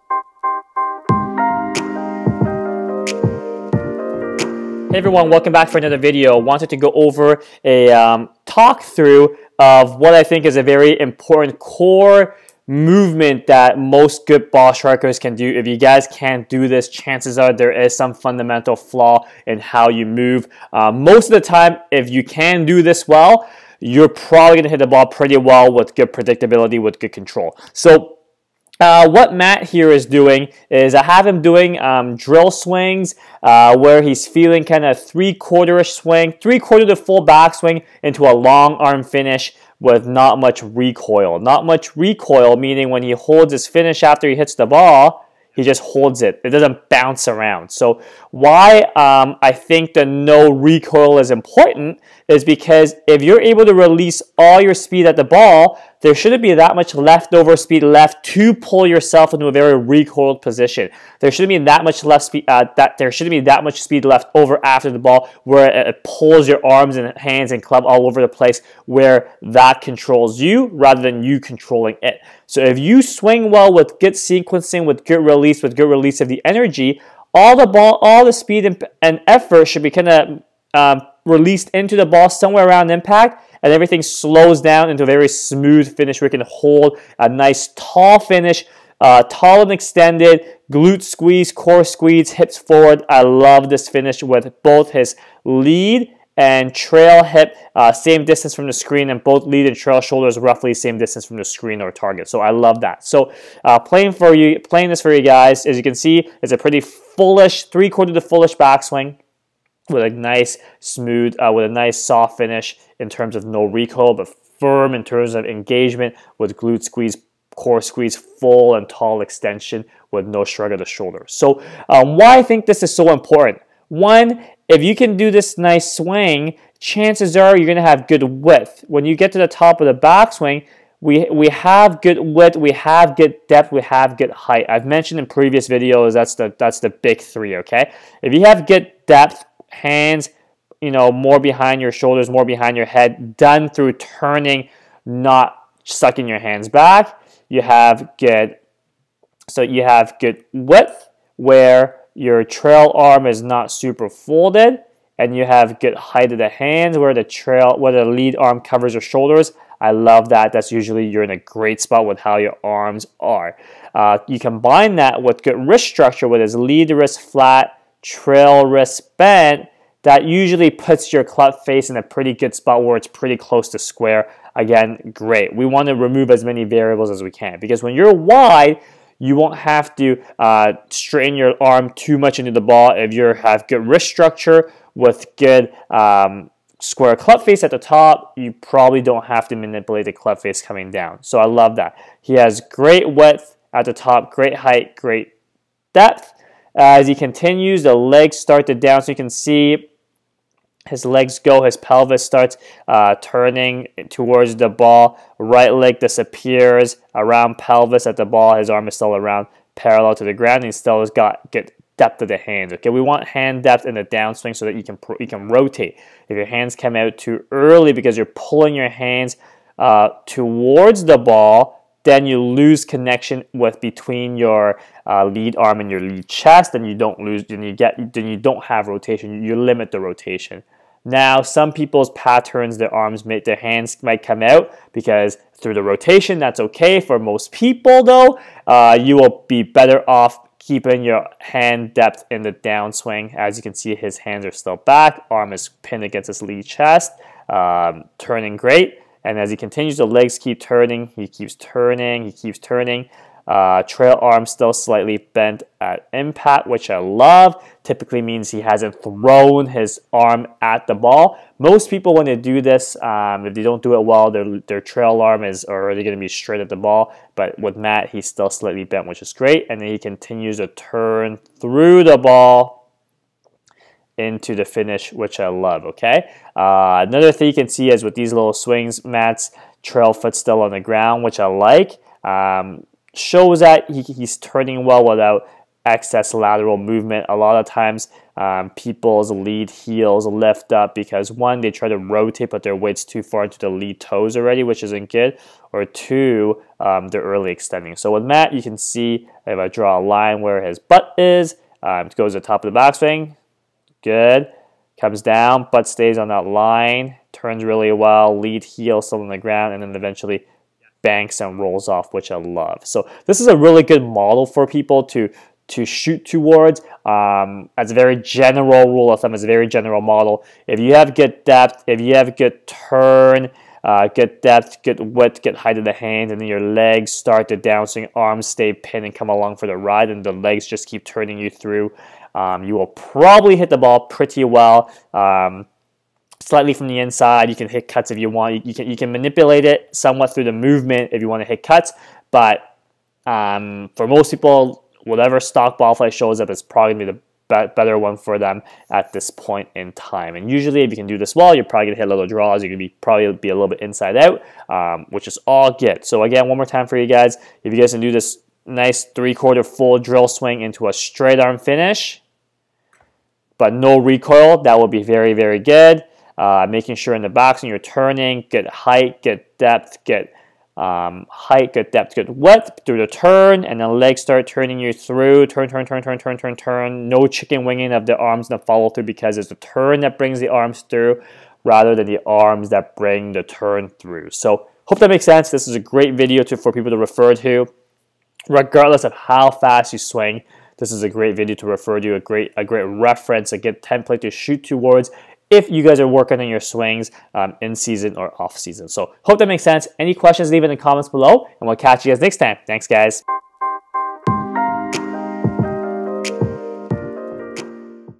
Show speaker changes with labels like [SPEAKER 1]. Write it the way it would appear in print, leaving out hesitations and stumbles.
[SPEAKER 1] Hey everyone, welcome back for another video. Wanted to go over a talk through of what I think is a very important core movement that most good ball strikers can do. If you guys can't do this, chances are there is some fundamental flaw in how you move. Most of the time, if you can do this well, you're probably going to hit the ball pretty well with good predictability, with good control. So what Matt here is doing is I have him doing drill swings where he's feeling kind of three-quarter-ish swing, three-quarter to full backswing into a long arm finish with not much recoil. Not much recoil, meaning when he holds his finish after he hits the ball, he just holds it. It doesn't bounce around. So why I think the no recoil is important is because if you're able to release all your speed at the ball, there shouldn't be that much leftover speed left to pull yourself into a very recoiled position. There shouldn't be that much there shouldn't be that much speed left over after the ball where it pulls your arms and hands and club all over the place, where that controls you rather than you controlling it. So if you swing well with good sequencing, with good release of the energy, all the speed and effort should be kind of released into the ball somewhere around impact, and everything slows down into a very smooth finish where you can hold a nice tall finish, tall and extended, glute squeeze, core squeeze, hips forward. I love this finish with both his lead and trail hip same distance from the screen, and both lead and trail shoulders roughly same distance from the screen or target. So I love that. So playing this for you guys, as you can see, it's a pretty fullish, three-quarter to fullish backswing with a nice smooth, with a nice soft finish in terms of no recoil, but firm in terms of engagement with glute squeeze, core squeeze, full and tall extension with no shrug of the shoulders. So why I think this is so important. One, if you can do this nice swing, chances are you're going to have good width. When you get to the top of the backswing, we have good width, we have good depth, we have good height. I've mentioned in previous videos that's the big three, okay? If you have good depth, hands, more behind your shoulders, more behind your head, done through turning, not sucking your hands back, you have good width where your trail arm is not super folded, and you have good height of the hands where the lead arm covers your shoulders. I love that. That's usually you're in a great spot with how your arms are. You combine that with good wrist structure with his lead wrist flat, trail wrist bent. That usually puts your club face in a pretty good spot where it's pretty close to square. Again, great. We want to remove as many variables as we can, because when you're wide, you won't have to straighten your arm too much into the ball. If you have good wrist structure with good square club face at the top, you probably don't have to manipulate the club face coming down. So I love that. He has great width at the top, great height, great depth. As he continues, the legs start to down, so you can see his legs go, his pelvis starts turning towards the ball. Right leg disappears around pelvis at the ball. His arm is still around parallel to the ground, and he still has got good depth of the hands. Okay, we want hand depth in the downswing so that you can rotate. If your hands come out too early because you're pulling your hands towards the ball, then you lose connection between your lead arm and your lead chest, and you don't have rotation. You limit the rotation. Now, some people's patterns, their hands might come out because through the rotation, that's okay. For most people, though, you will be better off keeping your hand depth in the downswing. As you can see, his hands are still back. Arm is pinned against his lead chest, turning great. And as he continues, the legs keep turning. He keeps turning. He keeps turning. Trail arm still slightly bent at impact, which I love. Typically means he hasn't thrown his arm at the ball. Most people, when they do this, if they don't do it well, their trail arm is already going to be straight at the ball. But with Matt, he's still slightly bent, which is great. And then he continues to turn through the ball into the finish, which I love, okay? Another thing you can see is with these little swings, Matt's trail foot still on the ground, which I like. Shows that he's turning well without excess lateral movement. A lot of times people's lead heels lift up because one, they try to rotate but their weight's too far into the lead toes already, which isn't good, or two, they're early extending. So with Matt, you can see if I draw a line where his butt is, it goes to the top of the backswing, good, comes down, butt stays on that line, turns really well, lead heel still on the ground, and then eventually banks and rolls off, which I love. So this is a really good model for people to shoot towards. As a very general rule of thumb, as a very general model, if you have good depth, if you have good turn, good depth, good width, good height of the hands, and then your legs start to downswing, arms stay pinned and come along for the ride, and the legs just keep turning you through, you will probably hit the ball pretty well. Slightly from the inside, you can hit cuts if you want. You can manipulate it somewhat through the movement if you want to hit cuts, but for most people, whatever stock ball flight shows up is probably going to be the better one for them at this point in time. And usually, if you can do this well, you're probably going to hit little draws. You're going to probably be a little bit inside out, which is all good. So again, one more time for you guys. If you guys can do this nice 3/4 full drill swing into a straight arm finish, but no recoil, that will be very, very good. Making sure in the backswing you're turning, get height, get depth, get height, good depth, good width through the turn, and then legs start turning you through. Turn, turn, turn, turn, turn, turn, turn. No chicken winging of the arms in the follow through because it's the turn that brings the arms through rather than the arms that bring the turn through. So hope that makes sense. This is a great video for people to refer to. Regardless of how fast you swing, this is a great video to refer to, a great reference, a good template to shoot towards if you guys are working on your swings in season or off season. So hope that makes sense. Any questions, leave it in the comments below, and we'll catch you guys next time. Thanks, guys.